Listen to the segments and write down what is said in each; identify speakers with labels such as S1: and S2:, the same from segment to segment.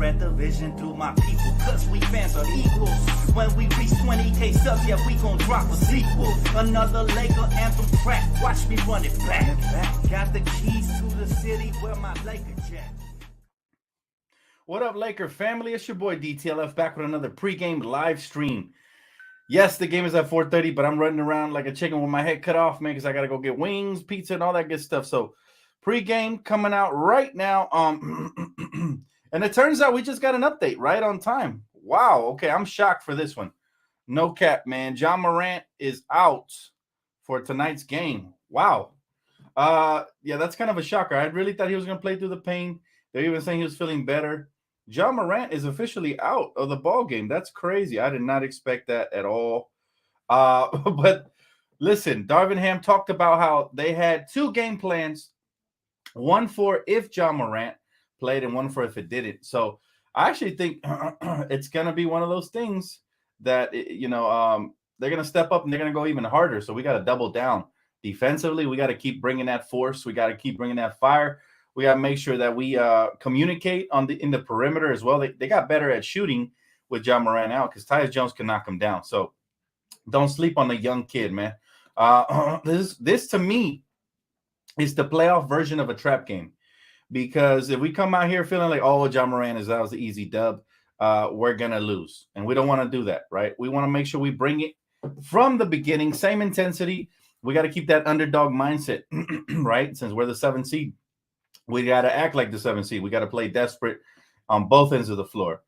S1: spread the vision through my people, cause we fans are equals. When we reach 20K subs, yeah, we gon' drop a sequel. Another Laker anthem track, watch me run it back. Got the keys to the city where my Laker jet.
S2: What up, Laker family? It's your boy DTLF back with another pregame live stream. Yes, the game is at 4:30, but I'm running around like a chicken with my head cut off, man, because I got to go get wings, pizza, and all that good stuff. So pregame coming out right now. And it turns out we just got an update right on time. Wow. Okay, I'm shocked for this one. No cap, man. Ja Morant is out for tonight's game. Wow. Yeah, that's kind of a shocker. I really thought he was going to play through the pain. They're even saying he was feeling better. Ja Morant is officially out of the ball game. That's crazy. I did not expect that at all. But listen, Darvin Ham talked about how they had two game plans, one for if Ja Morant played and one for if it didn't. So I actually think it's going to be one of those things that, they're going to step up and they're going to go even harder. So we got to double down defensively. We got to keep bringing that force. We got to keep bringing that fire. We got to make sure that we communicate in the perimeter as well. They got better at shooting with Ja Morant out because Tyus Jones can knock him down. So don't sleep on the young kid, man. This to me is the playoff version of a trap game, because if we come out here feeling like, oh, Ja Morant is out, the easy dub, we're going to lose. And we don't want to do that, right? We want to make sure we bring it from the beginning, same intensity. We got to keep that underdog mindset, right? Since we're the 7th seed. We got to act like the 7th seed. We got to play desperate on both ends of the floor.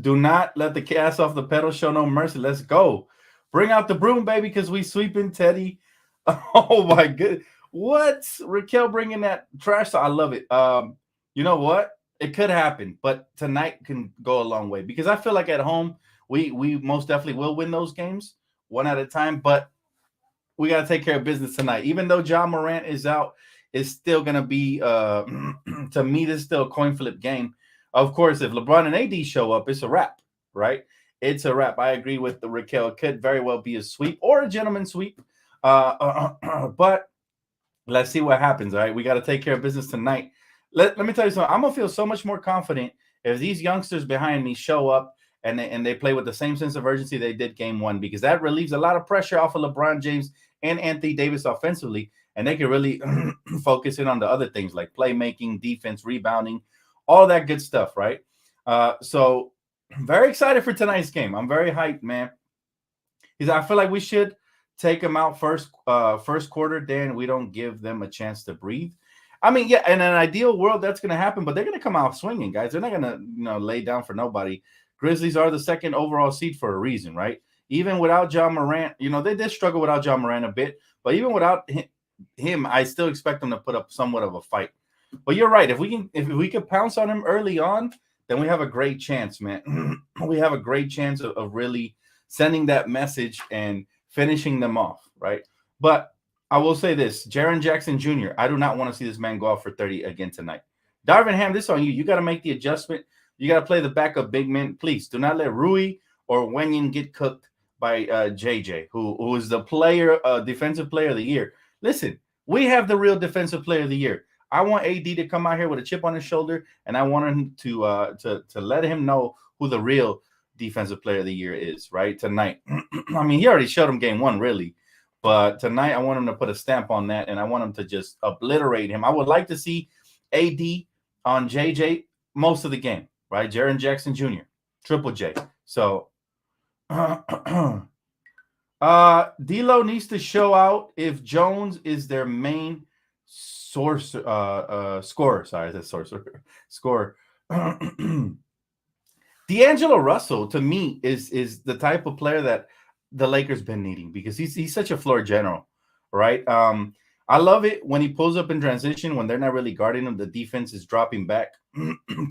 S2: Do not let the gas off the pedal. Show no mercy. Let's go. Bring out the broom, baby, because we sweeping Teddy. Oh, my goodness. What? Raquel bringing that trash. I love it. You know what? It could happen, but tonight can go a long way, because I feel like at home we most definitely will win those games one at a time, but we got to take care of business tonight. Even though Ja Morant is out, it's still going to be, to me, this is still a coin flip game. Of course, if LeBron and AD show up, it's a wrap, right? It's a wrap. I agree with the Raquel. It could very well be a sweep or a gentleman's sweep. But let's see what happens, all right? We got to take care of business tonight. Let me tell you something. I'm going to feel so much more confident if these youngsters behind me show up and they play with the same sense of urgency they did game one, because that relieves a lot of pressure off of LeBron James and Anthony Davis offensively, and they can really focus in on the other things like playmaking, defense, rebounding, all that good stuff, right? So very excited for tonight's game. I'm very hyped, man. I feel like we should take them out first quarter, then we don't give them a chance to breathe. I mean, yeah, in an ideal world, that's going to happen, but they're going to come out swinging, guys. They're not going to lay down for nobody. Grizzlies are the 2nd overall seed for a reason, right? Even without Ja Morant, they did struggle without Ja Morant a bit, but even without him, I still expect them to put up somewhat of a fight. But you're right. If we could pounce on him early on, then we have a great chance, man. We have a great chance of really sending that message and finishing them off, right? But I will say this, Jaren Jackson Jr., I do not want to see this man go off for 30 again tonight. Darvin Ham, this is on you. You got to make the adjustment. You got to play the backup big men. Please do not let Rui or Wenyen get cooked by JJ, who is the defensive player of the year. Listen, we have the real defensive player of the year. I want AD to come out here with a chip on his shoulder, and I want him to let him know who the real defensive player of the year is, right, tonight. I mean, he already showed him game one, really. But tonight, I want him to put a stamp on that, and I want him to just obliterate him. I would like to see AD on JJ most of the game, right? Jaren Jackson Jr., Triple J. So D'Lo needs to show out if Jones is their main scorer. Sorry, that's sorcerer. Scorer. D'Angelo Russell, to me, is the type of player that the Lakers been needing, because he's such a floor general, right? I love it when he pulls up in transition, when they're not really guarding him, the defense is dropping back.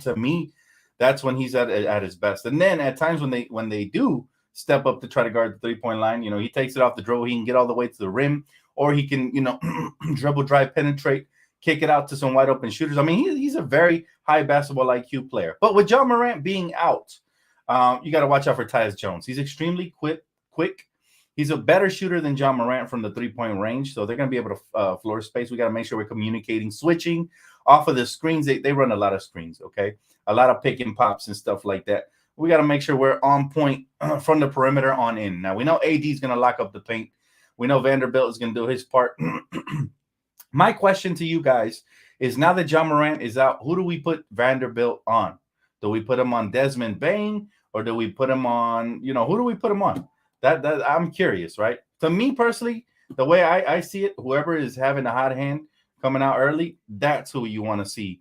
S2: To me, that's when he's at his best. And then at times when they do step up to try to guard the 3-point line, he takes it off the dribble, he can get all the way to the rim, or he can, dribble, drive, penetrate, kick it out to some wide open shooters. I mean, he's a very high basketball IQ player. But with Ja Morant being out, you got to watch out for Tyus Jones. He's extremely quick. He's a better shooter than Ja Morant from the 3-point range, so they're going to be able to floor space. We got to make sure we're communicating, switching off of the screens. They run a lot of screens, okay? A lot of pick and pops and stuff like that. We got to make sure we're on point from the perimeter on in. Now, we know AD is going to lock up the paint. We know Vanderbilt is going to do his part. My question to you guys is, now that Ja Morant is out, who do we put Vanderbilt on? Do we put him on Desmond Bane, or do we put him on, who do we put him on? That I'm curious, right? To me personally, the way I see it, whoever is having a hot hand coming out early, that's who you want to see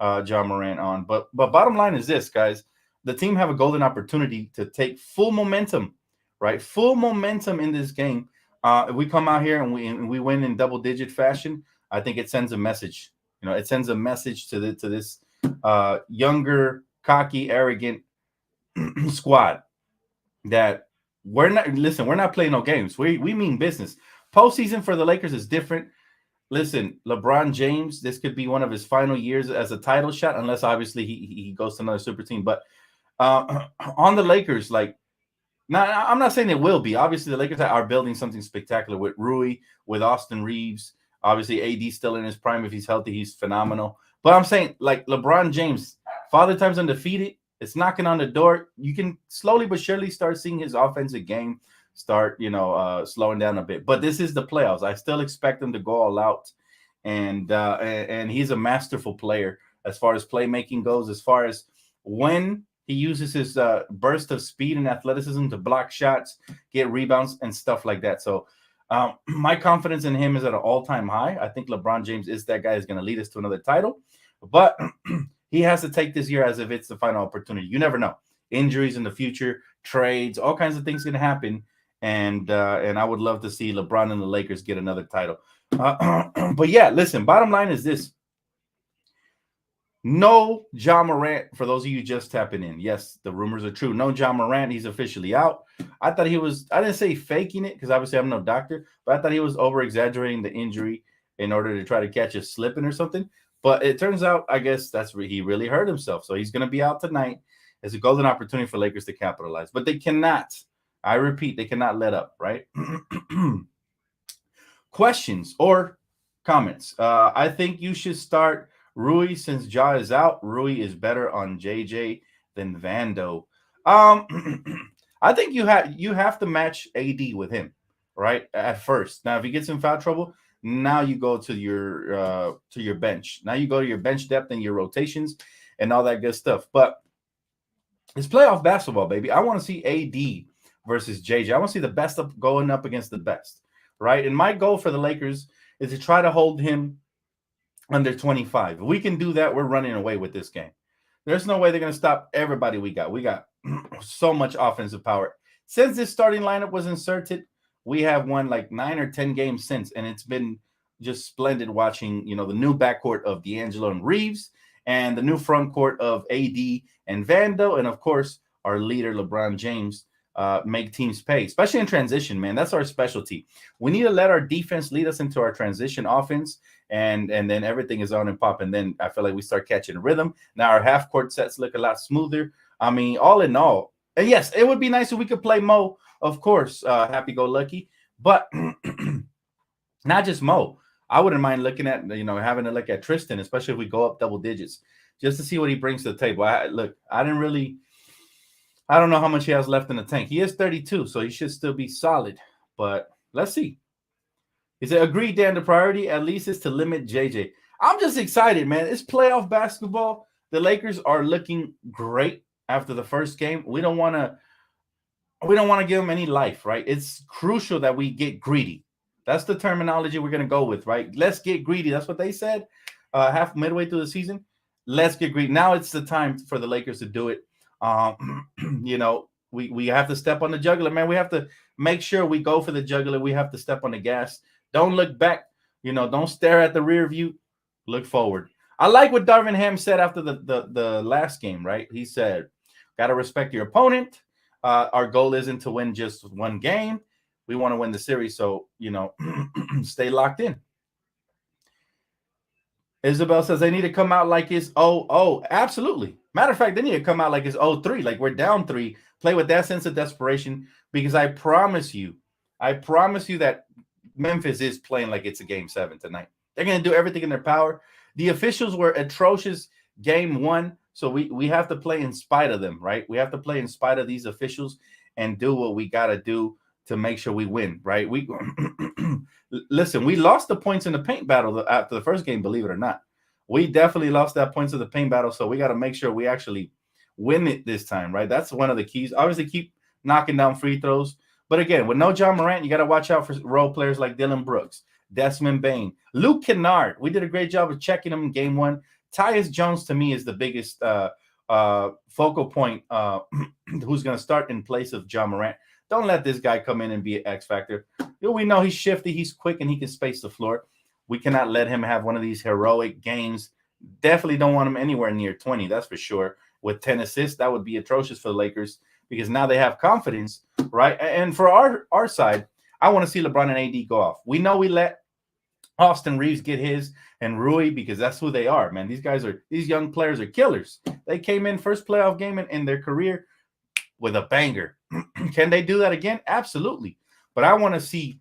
S2: Ja Morant on. But bottom line is this, guys. The team have a golden opportunity to take full momentum, right? Full momentum in this game. If we come out here and we win in double-digit fashion, I think it sends a message. It sends a message to this younger, cocky, arrogant squad that we're not playing no games. We mean business. Postseason for the Lakers is different. Listen, LeBron James, this could be one of his final years as a title shot, unless obviously he goes to another super team. But on the Lakers, now I'm not saying it will be. Obviously, the Lakers are building something spectacular with Rui, with Austin Reeves. Obviously, AD still in his prime. If he's healthy, he's phenomenal. But I'm saying, LeBron James, Father Time's undefeated. It's knocking on the door. You can slowly but surely start seeing his offensive game start, slowing down a bit. But this is the playoffs. I still expect him to go all out, and he's a masterful player as far as playmaking goes. As far as when he uses his burst of speed and athleticism to block shots, get rebounds, and stuff like that. So my confidence in him is at an all-time high. I think LeBron James is that guy who's going to lead us to another title. But he has to take this year as if it's the final opportunity. You never know. Injuries in the future, trades, all kinds of things can happen. And I would love to see LeBron and the Lakers get another title. But yeah, listen, bottom line is this. No Ja Morant, for those of you just tapping in. Yes, the rumors are true. No Ja Morant, he's officially out. I thought he was, I didn't say faking it because obviously I'm no doctor, but I thought he was over-exaggerating the injury in order to try to catch a slipping or something. But it turns out, I guess that's where he really hurt himself. So he's going to be out tonight. It's a golden opportunity for Lakers to capitalize. But they cannot, I repeat, they cannot let up, right? Questions or comments? I think you should start Rui since Ja is out. Rui is better on JJ than Vando. I think you have to match AD with him, right? At first. Now, if he gets in foul trouble, now you go to your bench. Now you go to your bench depth and your rotations and all that good stuff. But it's playoff basketball, baby. I want to see AD versus JJ. I want to see the best going up against the best, right? And my goal for the Lakers is to try to hold him under 25. If we can do that, we're running away with this game. There's no way they're going to stop everybody we got. We got so much offensive power. Since this starting lineup was inserted, we have won like 9 or 10 games since, and it's been just splendid watching, the new backcourt of D'Angelo and Reeves and the new front court of AD and Vando, and of course, our leader, LeBron James, make teams pay, especially in transition, man. That's our specialty. We need to let our defense lead us into our transition offense, and then everything is on and pop, and then I feel like we start catching rhythm. Now our half-court sets look a lot smoother. I mean, all in all, and yes, it would be nice if we could play Mo, of course, happy-go-lucky, but not just Mo. I wouldn't mind looking at, having a look at Tristan, especially if we go up double digits, just to see what he brings to the table. I don't know how much he has left in the tank. He is 32, so he should still be solid, but let's see. He said, agreed, Dan, the priority at least is to limit JJ. I'm just excited, man. It's playoff basketball. The Lakers are looking great after the first game. We don't want to give them any life, right? It's crucial that we get greedy. That's the terminology we're going to go with, right? Let's get greedy. That's what they said midway through the season. Let's get greedy. Now it's the time for the Lakers to do it. We have to step on the jugular, man. We have to make sure we go for the jugular. We have to step on the gas. Don't look back. Don't stare at the rear view. Look forward. I like what Darvin Ham said after the last game, right? He said, got to respect your opponent. Our goal isn't to win just one game. We want to win the series. So, stay locked in. Isabel says they need to come out like it's 0-0. Absolutely. Matter of fact, they need to come out like it's 0-3, like we're down 3. Play with that sense of desperation, because I promise you that Memphis is playing like it's a game 7 tonight. They're going to do everything in their power. The officials were atrocious game one, so we have to play in spite of them, right? We have to play in spite of these officials and do what we got to do to make sure we win, right? We listen, we lost the points in the paint battle after the first game, believe it or not. We definitely lost that points of the paint battle, so we got to make sure we actually win it this time, right? That's one of the keys. Obviously, keep knocking down free throws. But again, with no John Morant, you got to watch out for role players like Dylan Brooks, Desmond Bain, Luke Kennard. We did a great job of checking him in game one. Tyus Jones, to me, is the biggest focal point who's going to start in place of John Morant. Don't let this guy come in and be an X factor. We know he's shifty, he's quick, and he can space the floor. We cannot let him have one of these heroic games. Definitely don't want him anywhere near 20, that's for sure. With 10 assists, that would be atrocious for the Lakers because now they have confidence, right? And for our side, I want to see LeBron and AD go off. We know we let Austin Reeves get his and Rui because that's who they are, man. These young players are killers. They came in first playoff game in their career with a banger. Can they do that again? Absolutely. But I want to see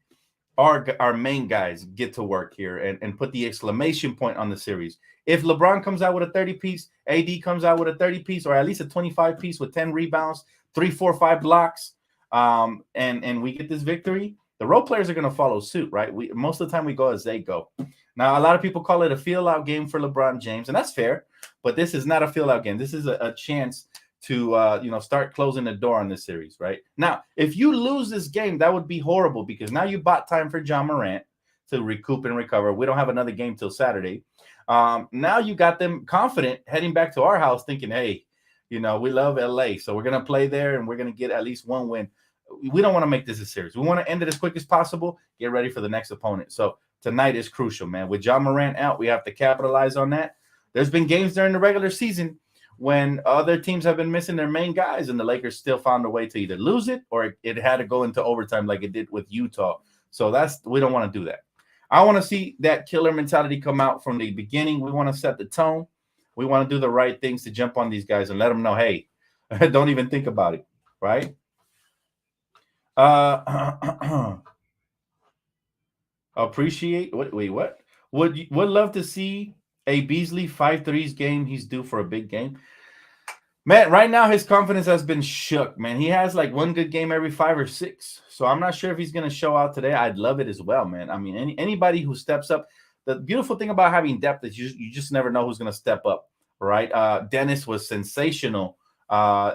S2: our main guys get to work here and put the exclamation point on the series. If LeBron comes out with a 30-piece, AD comes out with a 30-piece, or at least a 25-piece with 10 rebounds, 3, 4, 5 blocks, and we get this victory, the role players are going to follow suit, right? Most of the time we go as they go. Now, a lot of people call it a feel-out game for LeBron James, and that's fair, but this is not a feel-out game. This is a chance to start closing the door on this series, right? Now, if you lose this game, that would be horrible because now you bought time for John Morant to recoup and recover. We don't have another game till Saturday. Now you got them confident heading back to our house thinking, hey, we love LA, so we're going to play there and we're going to get at least one win. We don't want to make this a series. We want to end it as quick as possible, get ready for the next opponent. So tonight is crucial, man. With John Morant out, we have to capitalize on that. There's been games during the regular season when other teams have been missing their main guys and the Lakers still found a way to either lose it or it had to go into overtime like it did with Utah. So we don't want to do that. I want to see that killer mentality come out from the beginning. We want to set the tone. We want to do the right things to jump on these guys and let them know, hey, don't even think about it, right? Appreciate what? Would love to see a Beasley 5 threes game. He's due for a big game. Man, right now his confidence has been shook, man. He has like one good game every 5 or 6. So I'm not sure if he's going to show out today. I'd love it as well, man. I mean, anybody who steps up. The beautiful thing about having depth is you just never know who's going to step up, right? Dennis was sensational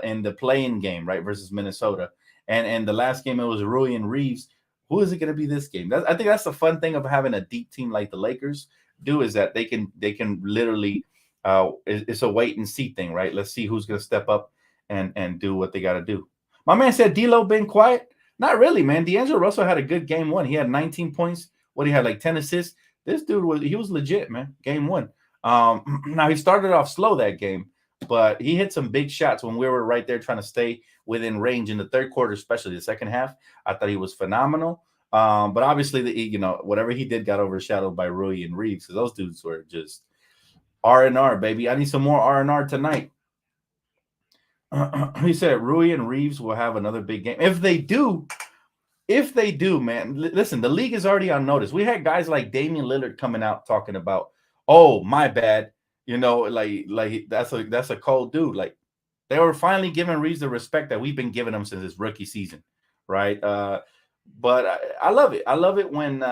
S2: in the play-in game, right, versus Minnesota. And the last game, it was Rui and Reeves. Who is it going to be this game? I think that's the fun thing of having a deep team like the Lakers do is that they can literally it's a wait and see thing, right? Let's see who's going to step up and do what they got to do. My man said D'Lo been quiet. Not really, man. D'Angelo Russell had a good game one. He had 19 points. He had like 10 assists. This dude was legit, man. Game one. Now he started off slow that game, but he hit some big shots when we were right there trying to stay within range in the third quarter, especially the second half. I thought he was phenomenal. But obviously, whatever he did got overshadowed by Rui and Reeves because those dudes were just R&R, baby. I need some more R&R tonight. He said Rui and Reeves will have another big game. If they do, man, listen, the league is already on notice. We had guys like Damian Lillard coming out talking about, oh, my bad. Like that's a cold dude. Like they were finally giving Reeves the respect that we've been giving him since his rookie season, right? But I love it. I love it when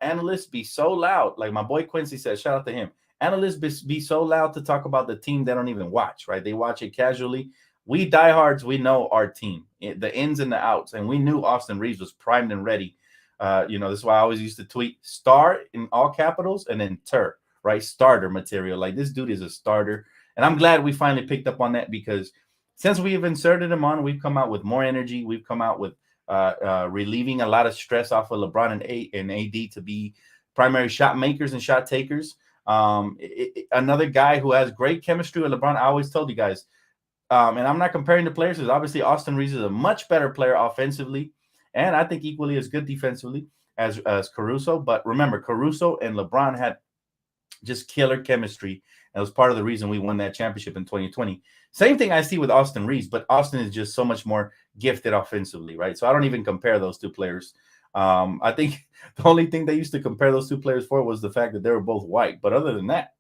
S2: analysts be so loud. Like my boy Quincy said, shout out to him. Analysts be so loud to talk about the team they don't even watch, right? They watch it casually. We diehards, we know our team, the ins and the outs, and we knew Austin Reeves was primed and ready. This is why I always used to tweet star in all capitals and then ter, right? Starter material. Like this dude is a starter. And I'm glad we finally picked up on that because since we've inserted him on, we've come out with more energy. We've come out with relieving a lot of stress off of LeBron and AD to be primary shot makers and shot takers. Another guy who has great chemistry with LeBron. I always told you guys, and I'm not comparing the players because obviously Austin Reeves is a much better player offensively, and I think equally as good defensively as Caruso. But remember, Caruso and LeBron had just killer chemistry. That was part of the reason we won that championship in 2020. Same thing I see with Austin Reeves, but Austin is just so much more gifted offensively, right? So I don't even compare those two players. I think the only thing they used to compare those two players for was the fact that they were both white. But other than that,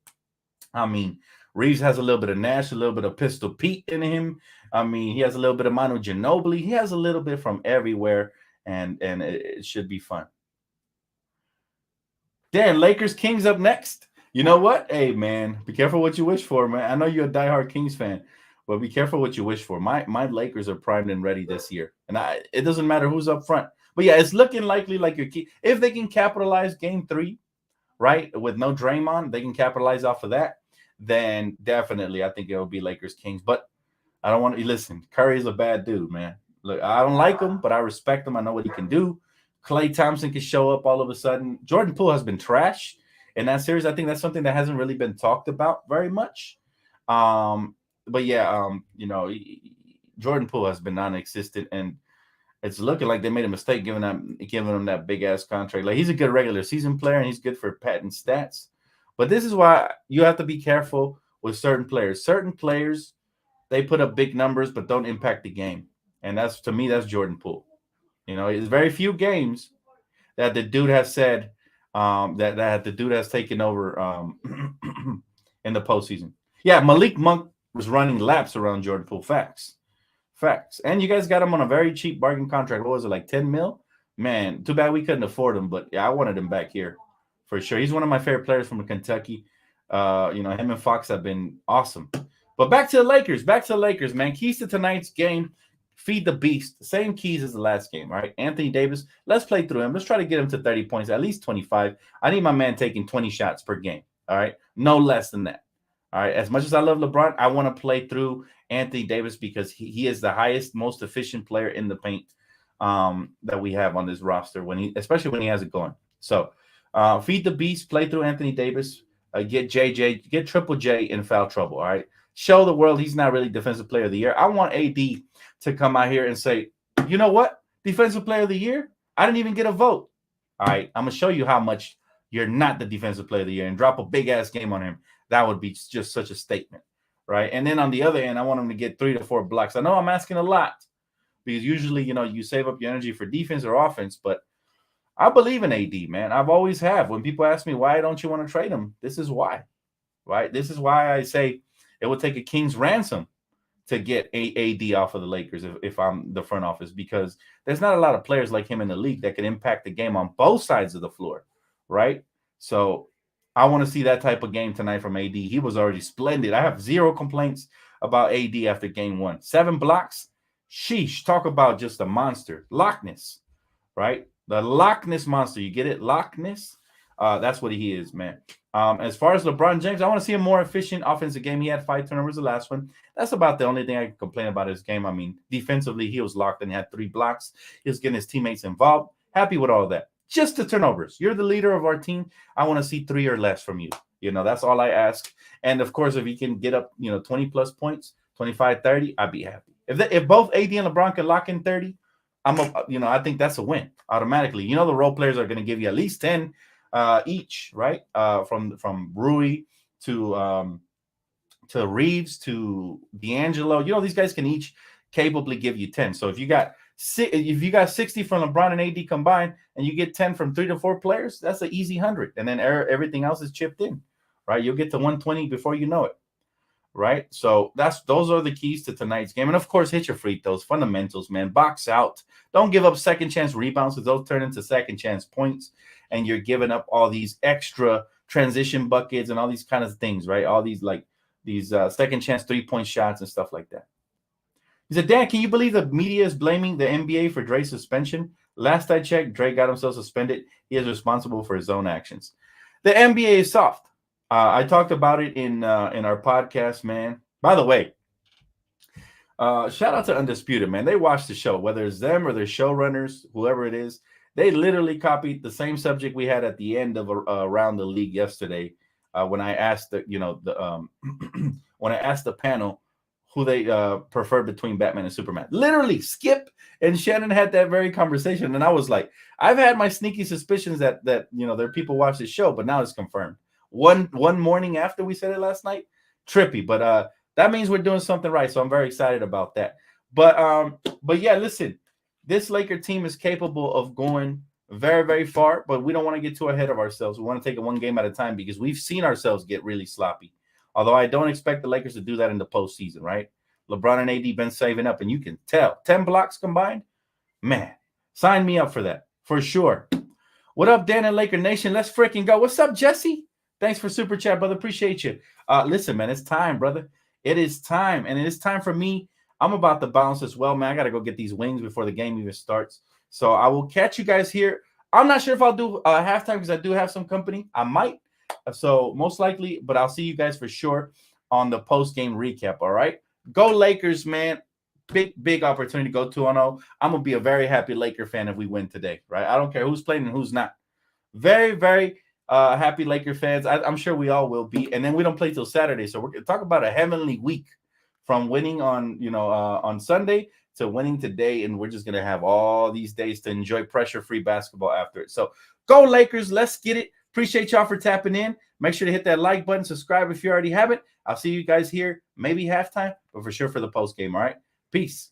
S2: I mean, Reeves has a little bit of Nash, a little bit of Pistol Pete in him. I mean, he has a little bit of Manu Ginobili. He has a little bit from everywhere, and it should be fun. Dan, Lakers Kings up next. You know what? Hey, man, be careful what you wish for, man. I know you're a diehard Kings fan, but be careful what you wish for. My Lakers are primed and ready this year, and it doesn't matter who's up front. But yeah, it's looking likely like your key. If they can capitalize Game 3, right, with no Draymond, they can capitalize off of that. Then definitely, I think it will be Lakers Kings. But I don't want to listen. Curry's a bad dude, man. Look, I don't like him, but I respect him. I know what he can do. Klay Thompson can show up all of a sudden. Jordan Poole has been trash in that series. I think that's something that hasn't really been talked about very much. But yeah, Jordan Poole has been non-existent, and it's looking like they made a mistake giving him that big ass contract. Like, he's a good regular season player and he's good for patent stats. But this is why you have to be careful with certain players. Certain players, they put up big numbers but don't impact the game. And that's Jordan Poole. It's very few games that the dude has said that the dude has taken over in the postseason. Yeah, Malik Monk was running laps around Jordan Poole. Facts. And you guys got him on a very cheap bargain contract. What was it, like 10 mil? Man, too bad we couldn't afford him. But yeah, I wanted him back here for sure. He's one of my favorite players from Kentucky. Him and Fox have been awesome. But back to the Lakers, man. Keys to tonight's game. Feed the beast. Same keys as the last game, right? Anthony Davis, let's play through him. Let's try to get him to 30 points, at least 25. I need my man taking 20 shots per game, all right? No less than that, all right? As much as I love LeBron, I want to play through Anthony Davis because he is the highest, most efficient player in the paint that we have on this roster, especially when he has it going. So feed the beast, play through Anthony Davis, get Triple J in foul trouble, all right? Show the world he's not really Defensive Player of the Year. I want AD to come out here and say, you know what? Defensive Player of the Year? I didn't even get a vote. All right, I'm going to show you how much you're not the Defensive Player of the Year and drop a big-ass game on him. That would be just such a statement, right? And then on the other end, I want him to get 3 to 4 blocks. I know I'm asking a lot because usually, you save up your energy for defense or offense, but I believe in AD, man. I've always have. When people ask me, why don't you want to trade him? This is why, right? This is why I say it would take a king's ransom to get AD off of the Lakers if I'm the front office, because there's not a lot of players like him in the league that can impact the game on both sides of the floor, right? So I want to see that type of game tonight from AD. He was already splendid. I have zero complaints about AD after game 1. 7 blocks. Sheesh. Talk about just a monster. Loch Ness, right? The Loch Ness monster. You get it? Loch Ness? That's what he is, man. As far as LeBron James, I want to see a more efficient offensive game. He had 5 turnovers the last one. That's about the only thing I can complain about his game. I mean, defensively, he was locked and had 3 blocks. He was getting his teammates involved. Happy with all that. Just the turnovers. You're the leader of our team. I want to see 3 or less from you. That's all I ask. And, of course, if he can get up, 20-plus points, 25, 30, I'd be happy. If both AD and LeBron can lock in 30, I think that's a win automatically. The role players are going to give you at least 10 each, right? From Rui to Reeves to D'Angelo. These guys can each capably give you 10. So if you got 60 from LeBron and AD combined, and you get 10 from 3 to 4 players, that's an easy 100. And then everything else is chipped in, right? You'll get to 120 before you know it, right? So those are the keys to tonight's game. And of course, hit your free throws, fundamentals, man. Box out. Don't give up second chance rebounds, because those turn into second chance points, and you're giving up all these extra transition buckets and all these kind of things, right? All these second chance 3-point shots and stuff like that. He said, Dan, can you believe the media is blaming the NBA for Dre's suspension? Last I checked, Dre got himself suspended. He is responsible for his own actions. The NBA is soft. I talked about it in our podcast, man. By the way, shout out to Undisputed, man. They watch the show, whether it's them or their showrunners, whoever it is. They literally copied the same subject we had at the end of Around the League yesterday when I asked when I asked the panel who they prefer between Batman and Superman. Literally, Skip and Shannon had that very conversation, and I was like, I've had my sneaky suspicions that there are people watch this show, but now it's confirmed. One morning after we said it last night, trippy, but that means we're doing something right, so I'm very excited about that. But yeah, listen, this Laker team is capable of going very, very far, but we don't want to get too ahead of ourselves. We want to take it one game at a time, because we've seen ourselves get really sloppy Although I don't expect the Lakers to do that in the postseason, right? LeBron and AD been saving up, and you can tell 10 blocks combined. Man, sign me up for that for sure. What up, Dan and Laker Nation? Let's freaking go. What's up, Jesse? Thanks for super chat, brother. Appreciate you. Listen, man, it's time, brother. It is time, and it is time for me. I'm about to bounce as well, man. I got to go get these wings before the game even starts. So I will catch you guys here. I'm not sure if I'll do halftime because I do have some company. I might. So most likely, but I'll see you guys for sure on the post-game recap, all right? Go Lakers, man. Big opportunity to go 2-0. I'm going to be a very happy Laker fan if we win today, right? I don't care who's playing and who's not. Very, very happy Laker fans. I'm sure we all will be. And then we don't play till Saturday. So we're going to talk about a heavenly week from winning on, on Sunday to winning today. And we're just going to have all these days to enjoy pressure-free basketball after it. So go Lakers. Let's get it. Appreciate y'all for tapping in. Make sure to hit that like button. Subscribe if you already haven't. I'll see you guys here, maybe halftime, but for sure for the post game. All right. Peace.